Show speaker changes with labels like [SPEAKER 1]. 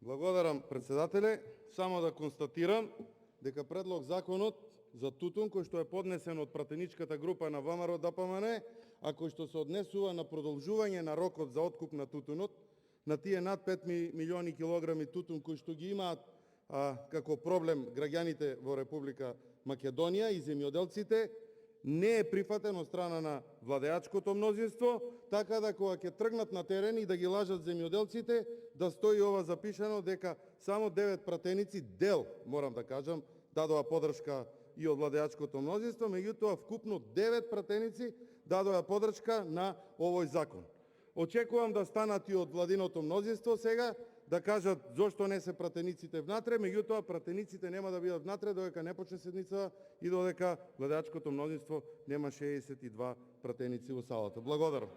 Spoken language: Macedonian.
[SPEAKER 1] Благодарам, председателе. Само да констатирам дека предлог законот за тутун, кој што е поднесен од пратеничката група на ВМРО-ДПМН, а кој што се однесува на продолжување на рокот за откуп на тутунот, на тие над 5 милиони килограми тутун кои што ги имаат како проблем граѓаните во Република Македонија и земјоделците, не е прифатен од страна на владеачкото мнозинство, така да кога ќе тргнат на терен и да ги лажат земјоделците, да стои ова запишано дека само 9 пратеници, дел, морам да кажам, дадоа поддршка и од владеачкото мнозинство, меѓутоа вкупно 9 пратеници дадоа поддршка на овој закон. Очекувам да станат и од владиното мнозинство сега, да кажат зошто не се пратениците внатре, меѓутоа пратениците нема да бидат внатре додека не почне седницава и додека владеачкото мнозинство нема 62 пратеници во салата. Благодарам.